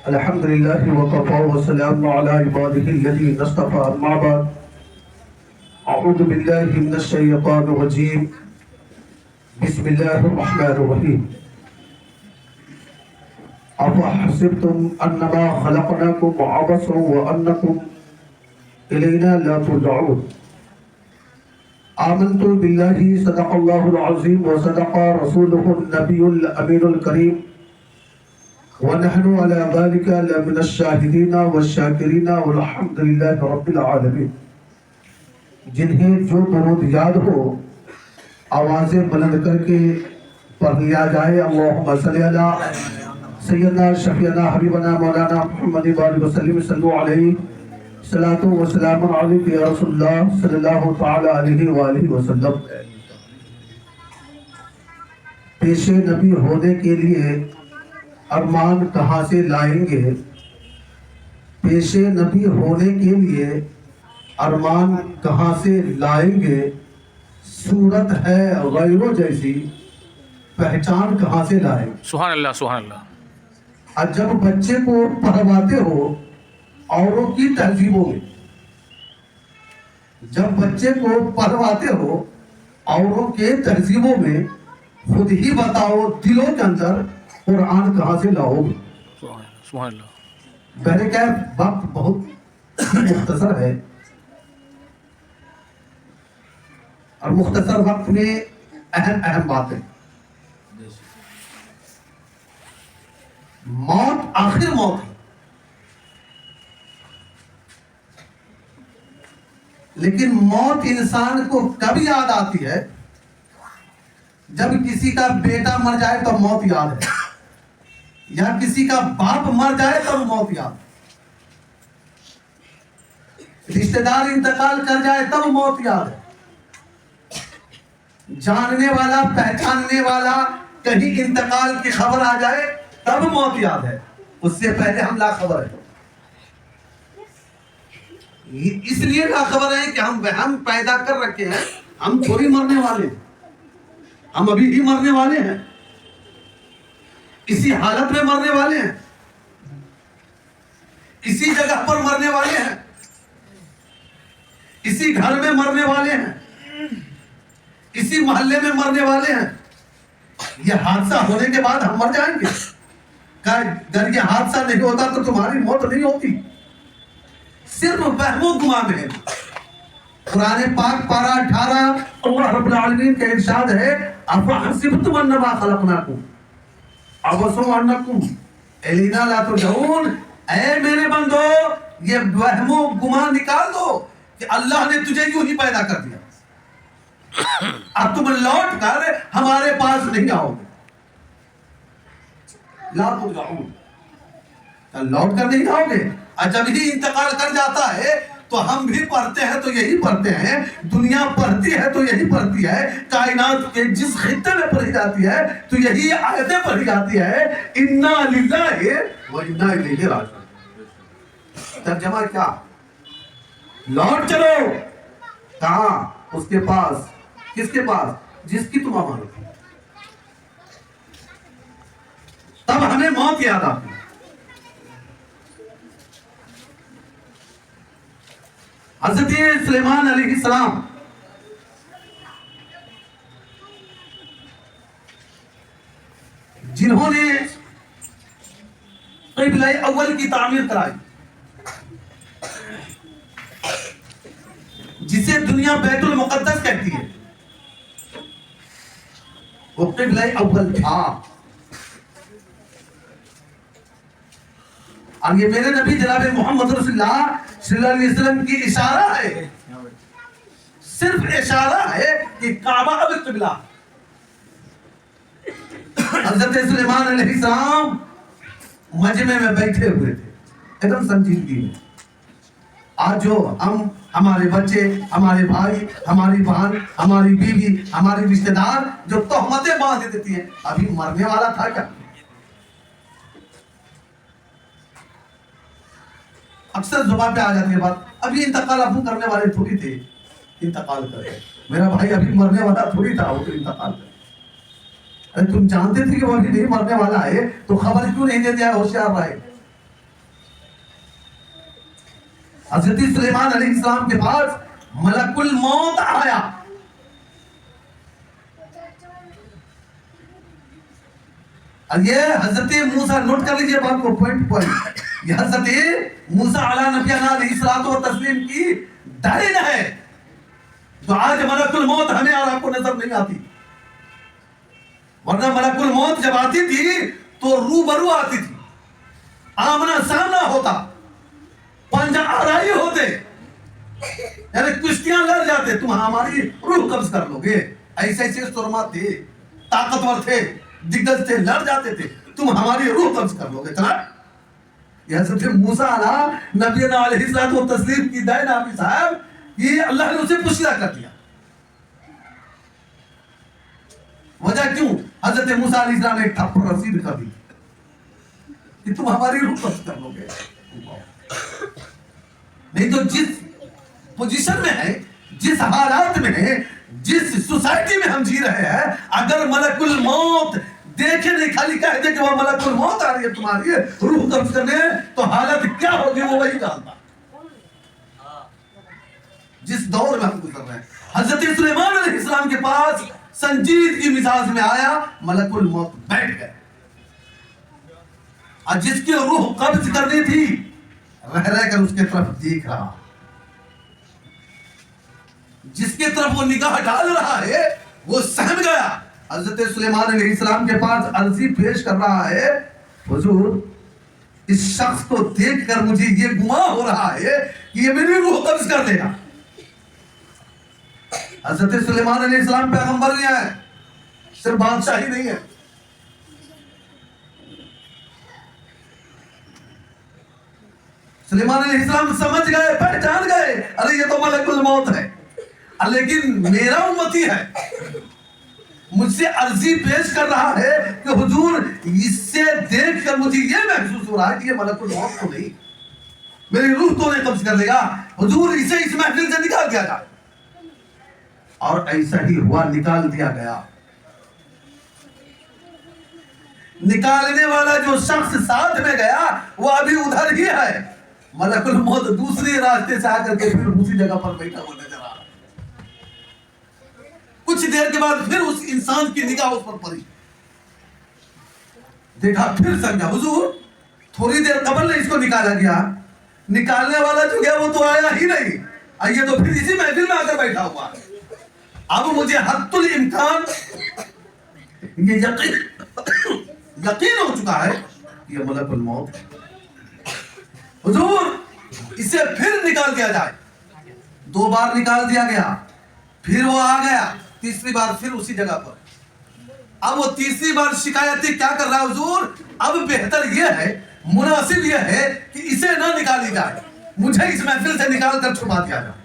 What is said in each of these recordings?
الحمد لله وكفى وسلام على عباده الذين اصطفى أما بعد أعوذ بالله من الشيطان الرجيم بسم الله الرحمن الرحيم أفحسبتم أنما خلقناكم عبثا وأنكم إلينا لا ترجعون آمنت بالله صدق الله العظيم وصدق رسوله النبي الأمين الكريم ونحن على ذلك لمن الشاهدين والشاكرين والحمد لله رب العالمين. جنہیں جو درود یاد ہو آوازیں بلند کر کے پڑھ لیا جائے. اللہم صلی علی سیدنا شفیعنا حبیبنا مولانا محمد وسلم صلو علیہ صلاۃ و سلام علیک یا رسول اللہ صلی اللہ تعالی علیہ وآلہ وسلم. پیش نبی ہونے کے لیے ارمان کہاں سے لائیں گے؟ پیش نبی ہونے کے لیے ارمان کہاں سے لائیں گے؟ صورت ہے غیروں جیسی پہچان کہاں سے لائیں گے؟ سبحان اللہ سبحان اللہ. اور جب بچے کو پڑھواتے ہو اوروں کی تہذیبوں میں، جب بچے کو پڑھواتے ہو اوروں کے تہذیبوں میں، خود ہی بتاؤ دلوں کے اندر قرآن کہاں سے لاؤ گے؟ سبحان اللہ. بہرکیف وقت بہت مختصر ہے اور مختصر وقت میں اہم باتیں. موت آخر موت ہے، لیکن موت انسان کو کب یاد آتی ہے؟ جب کسی کا بیٹا مر جائے تو موت یاد ہے، یا کسی کا باپ مر جائے تو موت یاد ہے، رشتہ دار انتقال کر جائے تب موت یاد ہے، جاننے والا پہچاننے والا کہیں انتقال کی خبر آ جائے تب موت یاد ہے، اس سے پہلے ہم لاخبر ہیں. اس لیے لاخبر ہیں کہ ہم وہم پیدا کر رکھے ہیں ہم تھوڑی مرنے والے ہیں، ہم ابھی ہی مرنے والے ہیں، اسی حالت میں مرنے والے ہیں، اسی جگہ پر مرنے والے ہیں، اسی گھر میں مرنے والے ہیں، اسی محلے میں مرنے والے ہیں. یہ حادثہ ہونے کے بعد ہم مر جائیں گے. اگر یہ حادثہ نہیں ہوتا تو تمہاری موت نہیں ہوتی. صرف وہم و گمان ہے. قرآن پاک پارہ 18 اللہ رب العالمین کا ارشاد ہے افحسبتم انما خلقناکم عبثا وانکم الینا لا ترجعون. اے میرے بندو یہ وہم و گمان نکال دو کہ اللہ نے تجھے یوں ہی پیدا کر دیا، اب تم لوٹ کر ہمارے پاس نہیں آؤ گے. لا ترجعون، لوٹ کر نہیں آؤ گے. اور جب ہی انتقال کر جاتا ہے تو ہم بھی پڑھتے ہیں تو یہی پڑھتے ہیں، دنیا پڑھتی ہے تو یہی پڑھتی ہے، کائنات کے جس خطے میں پڑھی جاتی ہے تو یہی آیتیں پڑھی جاتی ہے انا للہ و انا الیہ راجعون. ترجمہ کیا؟ لوٹ چلو. کہاں؟ اس کے پاس. کس کے پاس؟ جس کی تم امانت ہو. تب ہمیں موت یاد آتی ہے. حضرت سلیمان علیہ السلام جنہوں نے قبلہ اول کی تعمیر کرائی، جسے دنیا بیت المقدس کہتی ہے، وہ قبلہ اول تھا. اور یہ میرے نبی جناب محمد رسول اللہ صلی اللہ علیہ وسلم کی اشارہ ہے، صرف اشارہ ہے کہ کعبہ اب قبلہ. حضرت سلیمان علیہ السلام مجمع میں بیٹھے ہوئے تھے ایک دم سنجیدگی میں. آج جو ہمارے بچے، ہمارے بھائی، ہماری بہن، ہماری بیوی، ہمارے رشتہ دار جو تہمتیں باندھ دیتی ہیں، ابھی مرنے والا تھا کیا؟ اکثر زبان پہ آ جاتی ہے بات، ابھی انتقال ابو کرنے والے تھوڑی تھے، انتقال کر گئے. میرا بھائی ابھی مرنے والا تھوڑی تھا، وہ تو انتقال کر گئے. ارے تم جانتے تھے کہ وہ ابھی نہیں مرنے والا ہے تو خبر کیوں نہیں دیتے؟ ہوشیار رہے. حضرت سلیمان علیہ السلام کے پاس ملک الموت آیا. اور یہ حضرت موسیٰ، نوٹ کر لیجئے بات کو پوائنٹ پوائنٹ، یہ حضرت موسیٰ علیہ نبینا علیہ الصلوۃ والتسلیم کی دائن ہے جو آج ملک الموت ہمیں اور آپ کو نظر نہیں آتی. ورنہ ملک الموت جب آتی تھی تو روبرو آتی تھی، آمنا سامنا ہوتا، پنجہ آرائی ہوتے، یعنی کشتیاں لڑ جاتے، تم ہماری روح قبض کر لو گے. ایسے ایسے سرمات تھے، طاقتور تھے، دگز تھے، لڑ جاتے تھے، تم ہماری روح قبض کر لو گے. چلا یہ حضرت موسیٰ علیہ نبینا علیہ الصلوۃ والتسلیم کی دائن آپ صاحب، یہ اللہ نے اسے پوشیدہ کر دیا. وجہ کیوں؟ حضرت موسیٰ علیہ السلام نے ایک تھپڑ رسید کر دی کہ تم ہماری روح قبض کر لو گے. نہیں تو جس پوزیشن میں ہے، جس حالات میں ہے، جس سوسائٹی میں ہم جی رہے ہیں، اگر ملک الموت دیکھے نہیں، خالی کہہ دے کہ وہ ملک الموت آ رہی ہے تمہاری روح قبض کرنے، تو حالت کیا ہوگی وہ وہی جانتا. جس دور میں ہم گزر رہے ہیں، حضرت سلیمان علیہ السلام کے پاس سنجیدگی مزاج میں آیا، ملک الموت بیٹھ گئے، اور جس کی روح قبض کرنی تھی رہ رہ کر اس کے طرف دیکھ رہا، جس کے طرف وہ نگاہ ڈال رہا ہے وہ سہم گیا. حضرت سلیمان علیہ السلام کے پاس عرضی پیش کر رہا ہے، حضور اس شخص کو دیکھ کر مجھے یہ گمان ہو رہا ہے کہ یہ میری روح قبض کر دے گا. حضرت سلیمان علیہ السلام پیغمبر نہیں ہے، صرف بادشاہی نہیں ہے. سلیمان علیہ السلام سمجھ گئے، پہچان گئے، ارے یہ تو ملک الموت ہے، لیکن میرا امتی ہے، مجھ سے عرضی پیش کر رہا ہے کہ حضور اس سے دیکھ کر مجھے یہ محسوس ہو رہا ہے کہ یہ ملک الموت تو نہیں، میری روح تو نہیں قبض کر لے گا، حضور اسے اس محفل سے نکال دیا جائے. اور ایسا ہی ہوا، نکال دیا گیا. نکالنے والا جو شخص ساتھ میں گیا وہ ابھی ادھر ہی ہے، ملک الموت دوسری راستے سے آ کر کے پھر اسی جگہ پر بیٹھا ہوا نظر آ رہا. کچھ دیر کے بعد پھر اس انسان کی نگاہ اس پر پڑی، دیکھا، پھر سمجھا، حضور تھوڑی دیر قبل اس کو نکالا گیا، نکالنے والا جو گیا وہ تو آیا ہی نہیں، یہ تو پھر اسی محفل میں آ کر بیٹھا ہوا. اب مجھے حد الامکان یہ یقین ہو چکا ہے یہ ملک الموت ہے. حضور اسے پھر نکال دیا جائے. 2 بار نکال دیا گیا، پھر وہ آ گیا، تیسری بار پھر اسی جگہ پر. اب وہ تیسری بار شکایتی کیا کر رہا ہے، حضور اب بہتر یہ ہے، مناسب یہ ہے کہ اسے نہ نکالی جائے، مجھے اس محفل سے نکال کر چھپا دیا جائے.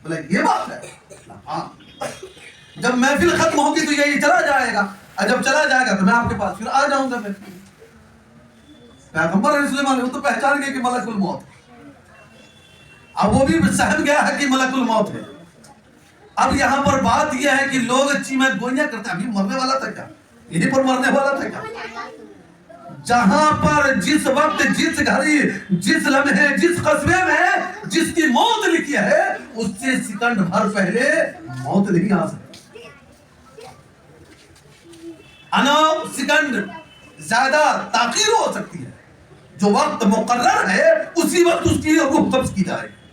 بولے یہ بات ہے، ہاں جب محفل ختم ہوگی تو یہی چلا جائے گا، اور جب چلا جائے گا تو میں آپ کے پاس پھر آ جاؤں گا. پیغمبر علیہ سلیمان وہ تو پہچان گئے کہ ملک الموت ہے. اب وہ بھی سہم گیا ہے کہ ملک الموت ہے. اب یہاں پر بات یہ ہے کہ لوگ چیمت گوئیاں کرتے ہیں، ابھی مرنے والا تھا کیا، یہیں پر مرنے والا تھا کیا. جہاں پر جس وقت، جس گھڑی، جس لمحے، جس قصبے میں جس کی موت لکھی ہے اس سے سیکنڈ بھر پہلے موت نہیں آ سکتی. انا سیکنڈ زیادہ تاخیر ہو سکتی ہے، جو وقت مقرر ہے اسی وقت اس کی روح قبض کی جائے گی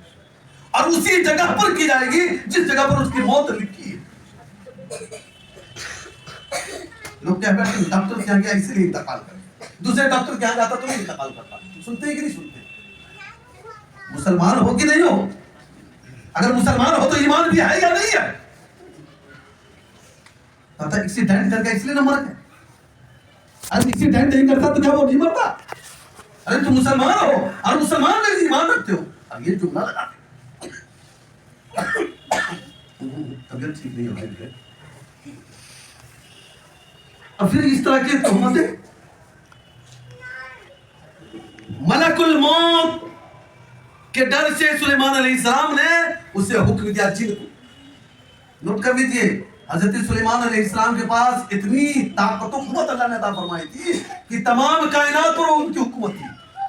اور اسی جگہ پر کی جائے گی جس جگہ پر اس کی موت لکھی ہے. لوگ کیا بیٹھے ہیں ڈاکٹر کیا گیا اسی لیے انتقال کرے، دوسرے ڈاکٹر کیا جاتا تو نہیں انتقال کرتا. سنتے ہیں کہ نہیں سنتے؟ مسلمان ہو کہ نہیں ہو؟ اگر مسلمان ہو تو ایمان بھی ہے یا نہیں ہے؟ کہتا ایکسیڈنٹ کر کے اس لیے نہ مر گئے. اگر ایکسیڈنٹ نہیں کرتا تو کیا وہ نہیں مرتا؟ ارے تم مسلمان ہو اور مسلمان میں ایمان رکھتے ہو. اب یہ جملہ لگا طبیعت ٹھیک نہیں ہو، اور پھر اس طرح کی تہمتیں. ملک الموت کے ڈر سے سلیمان علیہ السلام نے اسے حکم دیا جن کو. نوٹ کر لیجئے، حضرت سلیمان علیہ السلام کے پاس اتنی طاقت و قوت اللہ نے عطا فرمائی تھی کہ تمام کائنات پر ان کی حکومت تھی.